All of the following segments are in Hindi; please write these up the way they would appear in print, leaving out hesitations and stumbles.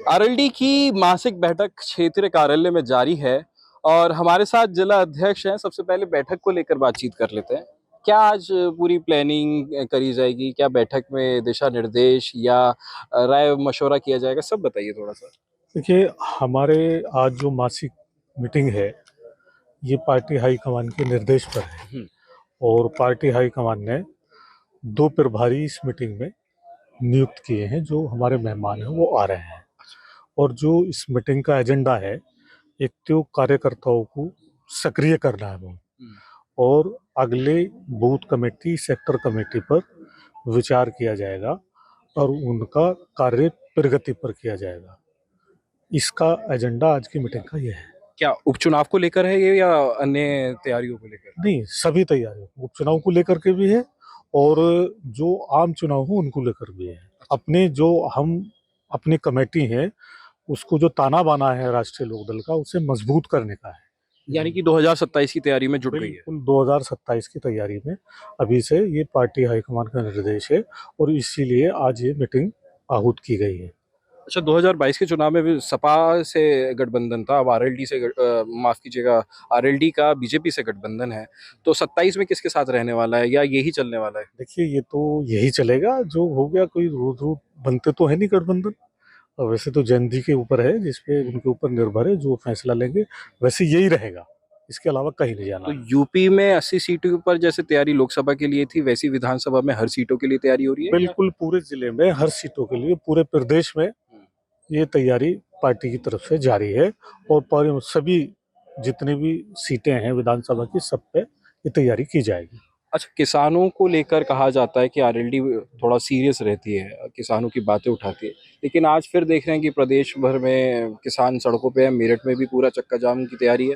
आरएलडी की मासिक बैठक क्षेत्रीय कार्यालय में जारी है और हमारे साथ जिला अध्यक्ष हैं। सबसे पहले बैठक को लेकर बातचीत कर लेते हैं। क्या आज पूरी प्लानिंग करी जाएगी? क्या बैठक में दिशा निर्देश या राय मशवरा किया जाएगा? सब बताइए थोड़ा सा। देखिए, हमारे आज जो मासिक मीटिंग है ये पार्टी हाईकमान के निर्देश पर है। और पार्टी हाईकमान ने 2 प्रभारी इस मीटिंग में नियुक्त किए हैं। जो हमारे मेहमान हैं वो आ रहे हैं। और जो इस मीटिंग का एजेंडा है, एक तो कार्यकर्ताओं को सक्रिय करना है वो, और अगले बूथ कमेटी सेक्टर कमेटी पर विचार किया जाएगा और उनका कार्य प्रगति पर किया जाएगा। इसका एजेंडा आज की मीटिंग का ये है। क्या उपचुनाव को लेकर है ये या अन्य तैयारियों को लेकर? नहीं, सभी तैयारियों उपचुनाव को लेकर के भी है और जो आम चुनाव हो उनको लेकर भी है। अपने जो हम अपनी कमेटी है उसको जो ताना बाना है राष्ट्रीय लोकदल का, उसे मजबूत करने का है। यानी कि 2027 की तैयारी में जुट गई है। बिल्कुल 2027 की तैयारी में अभी से ये पार्टी हाईकमान का निर्देश है और इसीलिए आज ये मीटिंग आहूत की गई है। अच्छा, 2022 के चुनाव में भी सपा से गठबंधन था, अब आरएलडी से माफ कीजिएगा, आरएलडी का बीजेपी से गठबंधन है। तो 27 में किसके साथ रहने वाला है या यही चलने वाला है? देखिए, ये तो यही चलेगा जो हो गया। कोई रोज रोज बनते तो है नहीं गठबंधन। और वैसे तो जैन जी के ऊपर है, जिसपे उनके ऊपर निर्भर है, जो फैसला लेंगे वैसे यही रहेगा। इसके अलावा कहीं नहीं जाना। तो यूपी में 80 सीटों पर जैसे तैयारी लोकसभा के लिए थी, वैसी विधानसभा में हर सीटों के लिए तैयारी हो रही है? बिल्कुल, पूरे जिले में हर सीटों के लिए, पूरे प्रदेश में ये तैयारी पार्टी की तरफ से जारी है। और सभी जितनी भी सीटें हैं विधानसभा की, सब पे ये तैयारी की जाएगी। अच्छा, किसानों को लेकर कहा जाता है कि आरएलडी थोड़ा सीरियस रहती है, किसानों की बातें उठाती है, लेकिन आज फिर देख रहे हैं कि प्रदेश भर में किसान सड़कों पे है। मेरठ में भी पूरा चक्का जाम की तैयारी है।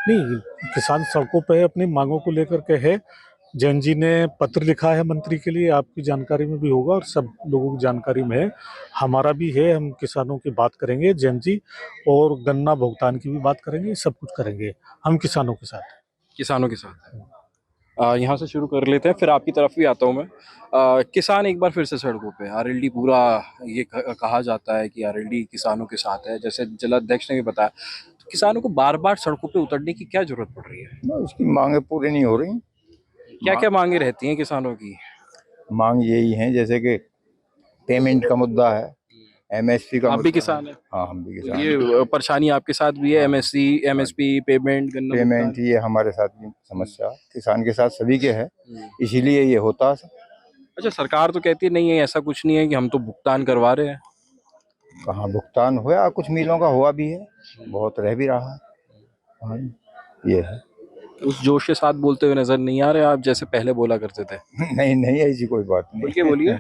नहीं, किसान सड़कों पे अपनी मांगों को लेकर के है। जैन जी ने पत्र लिखा है मंत्री के लिए, आपकी जानकारी में भी होगा और सब लोगों की जानकारी में है। हमारा भी है, हम किसानों की बात करेंगे जैन जी, और गन्ना भुगतान की भी बात करेंगे। सब कुछ करेंगे हम किसानों के साथ। किसानों के साथ यहाँ से शुरू कर लेते हैं, फिर आपकी तरफ भी आता हूँ मैं। किसान एक बार फिर से सड़कों पे, आरएलडी पूरा ये कहा जाता है कि आरएलडी किसानों के साथ है, जैसे जिलाध्यक्ष ने भी बताया। तो किसानों को बार बार सड़कों पे उतरने की क्या जरूरत पड़ रही है? उसकी मांगे पूरी नहीं हो रही। क्या क्या मांगे रहती हैं किसानों की? मांग यही है, जैसे कि पेमेंट का मुद्दा है, एमएसपी का आप भी मुद्दा किसान हैं? हाँ, हम भी किसान हैं। ये परेशानी आपके साथ भी है? एमएसपी पेमेंट, गन्ना पेमेंट भुगतान? ये हमारे साथ भी समस्या किसान के साथ सभी के है, इसीलिए ये होता है। अच्छा, सरकार तो कहती नहीं है, ऐसा कुछ नहीं है कि हम तो भुगतान करवा रहे हैं। कहाँ भुगतान हुआ? कुछ मिलों का हुआ भी है, बहुत रह भी रहा है। हाँ, ये है। उस जोश के साथ बोलते हुए नजर नहीं आ रहे आप, जैसे पहले बोला करते थे। नहीं नहीं, ऐसी कोई बात बोल नहीं। के बोलिए।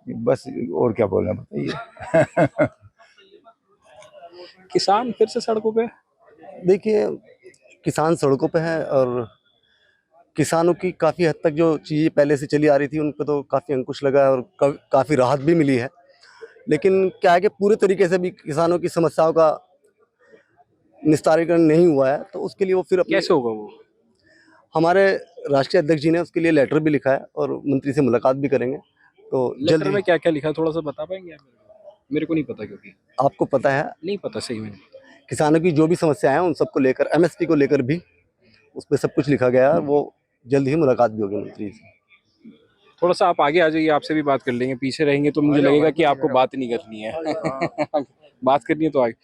बस और क्या बोलना, बताइए। किसान फिर से सड़कों पे? देखिए, किसान सड़कों पे हैं और किसानों की काफ़ी हद तक जो चीज़ें पहले से चली आ रही थी उन पे तो काफ़ी अंकुश लगा है और काफ़ी राहत भी मिली है। लेकिन क्या है कि पूरे तरीके से भी किसानों की समस्याओं का निस्तारीकरण नहीं हुआ है, तो उसके लिए वो फिर कैसे होगा वो? हमारे राष्ट्रीय अध्यक्ष जी ने उसके लिए लेटर भी लिखा है और मंत्री से मुलाकात भी करेंगे। तो लेटर में क्या क्या लिखा है, थोड़ा सा बता पाएंगे आप? मेरे को नहीं पता, क्योंकि आपको पता है, नहीं पता सही में। किसानों की जो भी समस्याएं हैं उन सबको लेकर, एमएसपी को लेकर भी उसमें सब कुछ लिखा गया है। वो जल्द ही मुलाकात भी होगी मंत्री से। थोड़ा सा आप आगे आ जाइए, आपसे भी बात कर लेंगे। पीछे रहेंगे तो मुझे लगेगा कि आपको बात नहीं करनी है। बात करनी है तो आगे।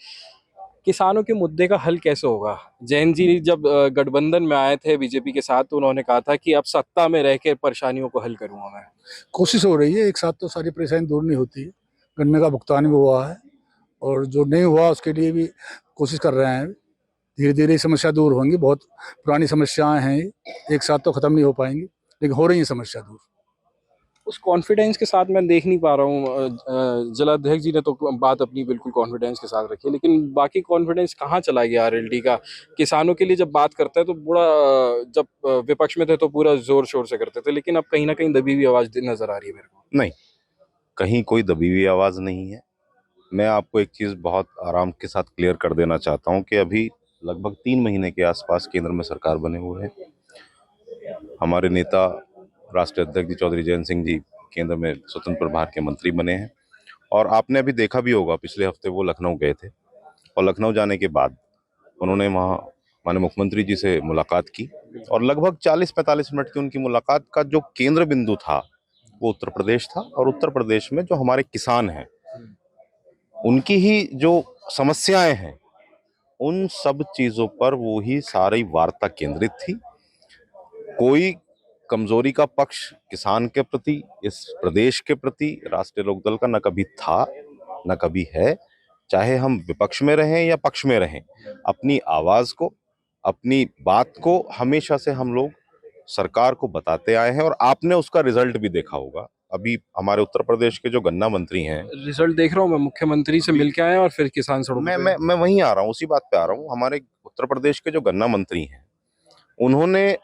किसानों के मुद्दे का हल कैसे होगा? जैन जी जब गठबंधन में आए थे बीजेपी के साथ, तो उन्होंने कहा था कि अब सत्ता में रह के परेशानियों को हल करूंगा मैं। कोशिश हो रही है, एक साथ तो सारी परेशानी दूर नहीं होती है। गन्ने का भुगतान भी हुआ है और जो नहीं हुआ उसके लिए भी कोशिश कर रहे हैं। धीरे धीरे समस्या दूर होंगी। बहुत पुरानी समस्याएं हैं, एक साथ तो खत्म नहीं हो पाएंगी, लेकिन हो रही है समस्या दूर। उस कॉन्फिडेंस के साथ मैं देख नहीं पा रहा हूँ। जिलाध्यक्ष जी ने तो बात अपनी बिल्कुल कॉन्फिडेंस के साथ रखी है, लेकिन बाकी कॉन्फिडेंस कहाँ चला गया आरएलडी का? किसानों के लिए जब बात करता है तो पूरा, जब विपक्ष में थे तो पूरा जोर शोर से करते थे, लेकिन अब कहीं ना कहीं दबी हुई आवाज नजर आ रही है मेरे को। नहीं, कहीं कोई दबी हुई आवाज़ नहीं है। मैं आपको एक चीज़ बहुत आराम के साथ क्लियर कर देना चाहता हूं कि अभी लगभग 3 महीने के आसपास केंद्र में सरकार बने हुए हैं। हमारे नेता राष्ट्रीय अध्यक्ष जी चौधरी जैन सिंह जी केंद्र में स्वतंत्र प्रभार के मंत्री बने हैं और आपने अभी देखा भी होगा, पिछले हफ्ते वो लखनऊ गए थे और लखनऊ जाने के बाद उन्होंने वहाँ माननीय मुख्यमंत्री जी से मुलाकात की और लगभग 40-45 मिनट की उनकी मुलाकात का जो केंद्र बिंदु था वो उत्तर प्रदेश था। और उत्तर प्रदेश में जो हमारे किसान हैं उनकी ही जो समस्याएं हैं उन सब चीजों पर वो ही सारी वार्ता केंद्रित थी। कोई कमजोरी का पक्ष किसान के प्रति, इस प्रदेश के प्रति राष्ट्रीय लोकदल का न कभी था न कभी है। चाहे हम विपक्ष में रहें या पक्ष में रहें, अपनी आवाज को, अपनी बात को हमेशा से हम लोग सरकार को बताते आए हैं और आपने उसका रिजल्ट भी देखा होगा। अभी हमारे उत्तर प्रदेश के जो गन्ना मंत्री हैं, रिजल्ट देख रहा हूँ मैं, मुख्यमंत्री से मिल के आए और फिर किसान सड़कों मैं वहीं आ रहा हूँ, उसी बात पे आ रहा हूँ। हमारे उत्तर प्रदेश के जो गन्ना मंत्री हैं उन्होंने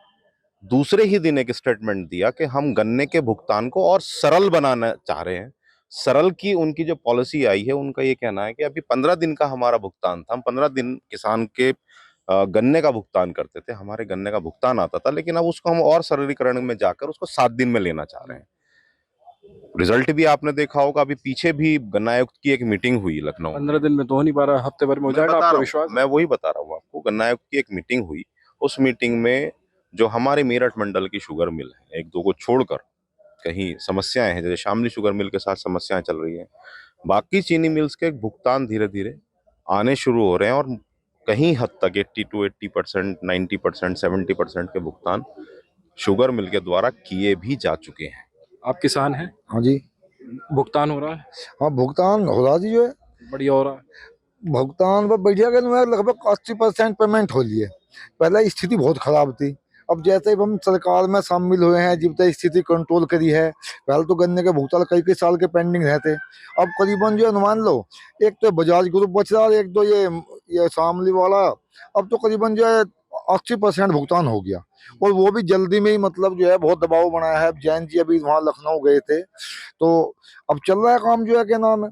दूसरे ही दिन एक स्टेटमेंट दिया कि हम गन्ने के भुगतान को और सरल बनाना चाह रहे हैं। सरल की उनकी जो पॉलिसी आई है, उनका ये कहना है कि अभी 15 दिन का हमारा भुगतान था, हम 15 दिन किसान के गन्ने का भुगतान करते थे, हमारे गन्ने का भुगतान आता था, लेकिन अब उसको हम और सरलीकरण में जाकर उसको 7 दिन में लेना चाह रहे हैं। रिजल्ट भी आपने देखा होगा, अभी पीछे भी गन्ना आयुक्त की एक मीटिंग हुई लखनऊ। 15 दिन में तो हो नहीं पा रहा, हफ्ते भर में हो जाएगा, आपको विश्वास? मैं वही बता रहा हूँ आपको, गन्ना आयुक्त की एक मीटिंग हुई, उस मीटिंग में जो हमारे मेरठ मंडल की शुगर मिल है, एक दो को छोड़कर कहीं समस्याएं हैं, जैसे शामली शुगर मिल के साथ समस्याएं चल रही हैं, बाकी चीनी मिल्स के भुगतान धीरे धीरे आने शुरू हो रहे हैं और कहीं हद तक 80 to 80%, 90%, 70% के भुगतान शुगर मिल के द्वारा किए भी जा चुके हैं। आप किसान हैं? हाँ जी। भुगतान हो रहा है? हाँ, भुगतान हो रहा जी, जो है बढ़िया हो रहा है? भुगतान पर बढ़िया के लगभग 80% पेमेंट हो लिए। पहले स्थिति बहुत खराब थी, अब जैसे ही हम सरकार में शामिल हुए हैं जब तक स्थिति कंट्रोल करी है। पहले तो गन्ने के भुगतान कई कई साल के पेंडिंग रहते, अब करीबन जो अनुमान लो, एक तो बजाज ग्रुप बच रहा है, एक तो ये शामली वाला, अब तो करीबन जो है 80% भुगतान हो गया। और वो भी जल्दी में ही, मतलब जो है बहुत दबाव बनाया है। जैन जी अभी वहाँ लखनऊ गए थे, तो अब चल रहा है काम, जो है क्या नाम है,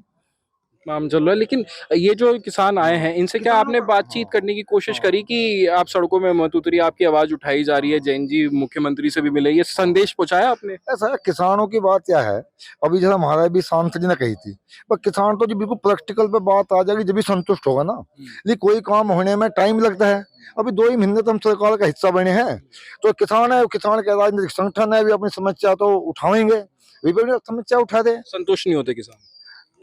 काम चल रहा है। लेकिन ये जो किसान आए हैं, इनसे क्या आपने बातचीत करने की कोशिश करी कि आप सड़कों में मत उतरिए, आपकी आवाज उठाई जा रही है, जैन जी मुख्यमंत्री से भी मिले, ये संदेश पहुंचाया आपने? ऐसा है। किसानों की बात क्या है, अभी जैसा हमारा भी सांसद जी ने कही थी, पर किसान तो जो बिल्कुल प्रैक्टिकल पे बात आ जाएगी जब भी संतुष्ट होगा ना। ये कोई काम होने में टाइम लगता है, अभी 2 ही महीने तो हम सरकार का हिस्सा बने हैं, तो किसान है, किसान के राजनीतिक संगठन है, भी अपनी समस्या तो उठाएंगे, समस्या उठा दे। संतुष्ट नहीं होते किसान?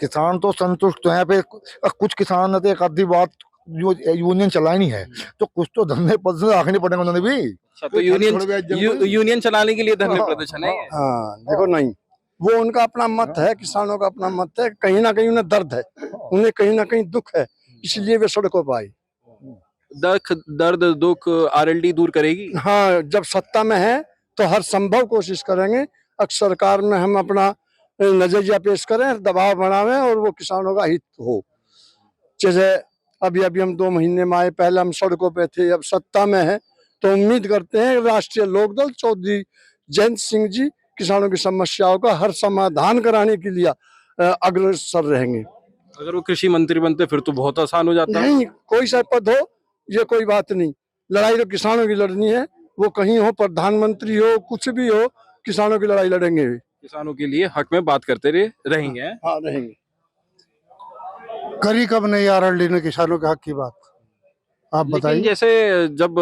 किसान तो संतुष्ट हैं पे, कुछ किसान ने एक आधी बात जो यूनियन चलानी है, तो कुछ तो धरने प्रदर्शन रखने पड़ेंगे उन्होंने भी। अच्छा, तो यूनियन चलाने के लिए धरने प्रदर्शन है ये? हाँ, देखो नहीं, वो उनका अपना मत है, किसानों का अपना मत है, कहीं ना कहीं उन्हें दर्द है, उन्हें कहीं ना कहीं दुख है, इसलिए वे सड़कों पर आई। दर्द दुख आरएलडी दूर करेगी? हाँ, जब सत्ता में है तो हर संभव कोशिश करेंगे, अक्सर सरकार में हम अपना नजरिया पेश करें, दबाव बनावें और वो किसानों का हित हो। जैसे अभी हम 2 महीने में आए, पहले हम सड़कों पे थे, अब सत्ता में है, तो उम्मीद करते हैं राष्ट्रीय लोकदल चौधरी जयंत सिंह जी किसानों की समस्याओं का हर समाधान कराने के लिए अग्रसर रहेंगे। अगर वो कृषि मंत्री बनते फिर तो बहुत आसान हो जाता। नहीं, कोई सा पद हो, ये कोई बात नहीं, लड़ाई तो किसानों की लड़नी है, वो कहीं हो, प्रधानमंत्री हो, कुछ भी हो, किसानों की लड़ाई लड़ेंगे। किसानों के लिए हक में बात करते रहेंगे। हाँ, रहेंगे। करी कब नहीं आरएलडी ने किसानों के हक की बात, आप बताइए। जैसे जब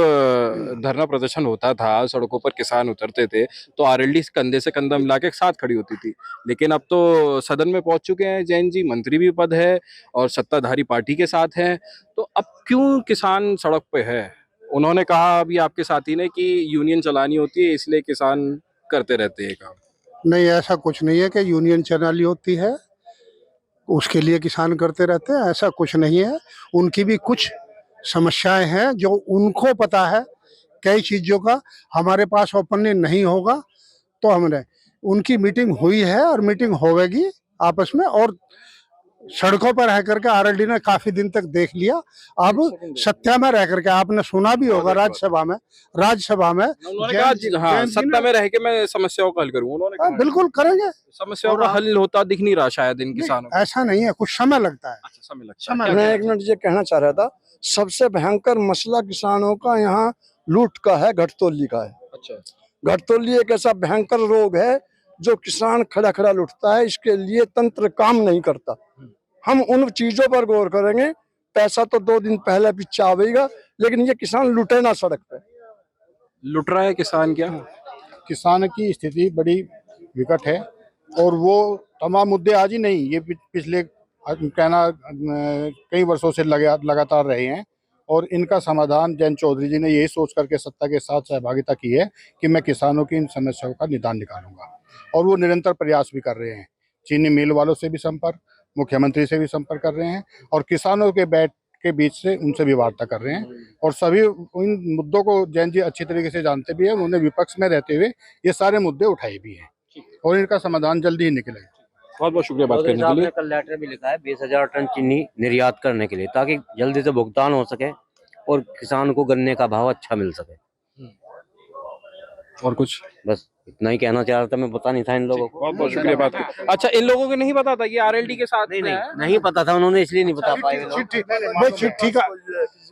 धरना प्रदर्शन होता था, सड़कों पर किसान उतरते थे, तो आरएलडी कंधे से कंधा मिला के साथ खड़ी होती थी। लेकिन अब तो सदन में पहुंच चुके हैं जैन जी, मंत्री भी पद है और सत्ताधारी पार्टी के साथ हैं, तो अब क्यों किसान सड़क पे है? उन्होंने कहा अभी आपके साथी ने कि यूनियन चलानी होती है, इसलिए किसान करते रहते हैं काम। नहीं, ऐसा कुछ नहीं है कि यूनियन चलानी होती है उसके लिए किसान करते रहते हैं, ऐसा कुछ नहीं है। उनकी भी कुछ समस्याएं हैं जो उनको पता है, कई चीज़ों का हमारे पास ओपनली नहीं होगा, तो हमने उनकी मीटिंग हुई है और मीटिंग होगी आपस में, और सड़कों पर रह करके आरएलडी ने काफी दिन तक देख लिया। अब सत्ता में रह करके आपने सुना भी होगा, राज्यसभा में उन्होंने कहा हाँ, सत्ता में रह के मैं समस्याओं का हल करूंगा। उन्होंने कहा बिल्कुल करेंगे, समस्याओं का हल होता दिख नहीं रहा शायद इन किसानों को। ऐसा नहीं है, कुछ समय लगता है। अच्छा, समय लगता है। मैं 1 मिनट ये कहना चाह रहा था, सबसे भयंकर मसला किसानों का यहाँ लूट का है, घटतोली का है। अच्छा, घटतोली एक ऐसा भयंकर रोग है जो किसान खड़ा खड़ा लुटता है, इसके लिए तंत्र काम नहीं करता। हम उन चीजों पर गौर करेंगे। पैसा तो 2 दिन पहले पीछे आवेगा, लेकिन ये किसान लुटे ना सड़क पे। लुट रहा है किसान क्या? किसान की स्थिति बड़ी विकट है और वो तमाम मुद्दे आज ही नहीं, ये पिछले कहना कई वर्षों से लगातार रहे हैं और इनका समाधान जयंत चौधरी जी ने यही सोच करके सत्ता के साथ सहभागिता की है कि मैं किसानों की इन समस्याओं का निदान निकालूंगा, और वो निरंतर प्रयास भी कर रहे हैं। चीनी मिल वालों से भी संपर्क, मुख्यमंत्री से भी संपर्क कर रहे हैं और किसानों के के बीच से उनसे भी वार्ता कर रहे हैं और सभी इन मुद्दों को जयंत जी अच्छी तरीके से जानते भी हैं। उन्होंने विपक्ष में रहते हुए ये सारे मुद्दे उठाए भी हैं और इनका समाधान जल्दी ही निकलेगा। बहुत बहुत शुक्रिया बात करने के लिए। कल लेटर भी लिखा है 20,000 टन चीनी निर्यात करने के लिए, ताकि जल्दी से भुगतान हो सके और किसान को गन्ने का भाव अच्छा मिल सके। और कुछ? बस इतना ही कहना चाह रहा था मैं, पता नहीं था इन लोगों को। बहुत बहुत शुक्रिया बात करने। अच्छा, इन लोगों को नहीं पता था कि आरएलडी के साथ नहीं पता था, उन्होंने इसलिए नहीं बता पाए। चिट्ठी का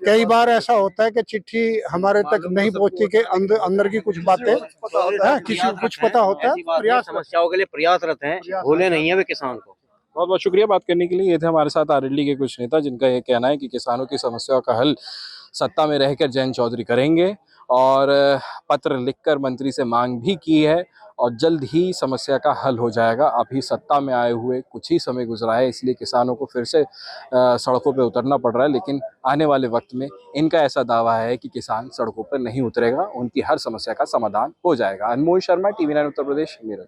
कई बार ऐसा होता है कि चिट्ठी हमारे तक नहीं पहुंचती के अंदर की कुछ बातें किसी को कुछ पता होता है। समस्याओं के लिए प्रयासरत हैं, भूले नहीं है वे किसान को। बहुत बहुत शुक्रिया बात करने के लिए। ये थे हमारे साथ आरएलडी के कुछ नेता, जिनका ये कहना है कि किसानों की समस्याओं का हल सत्ता में रहकर जयंत चौधरी करेंगे और पत्र लिखकर मंत्री से मांग भी की है और जल्द ही समस्या का हल हो जाएगा। अभी सत्ता में आए हुए कुछ ही समय गुजरा है, इसलिए किसानों को फिर से सड़कों पे उतरना पड़ रहा है, लेकिन आने वाले वक्त में इनका ऐसा दावा है कि किसान सड़कों पर नहीं उतरेगा, उनकी हर समस्या का समाधान हो जाएगा। अनमोल शर्मा, TV9 उत्तर प्रदेश, मेरठ।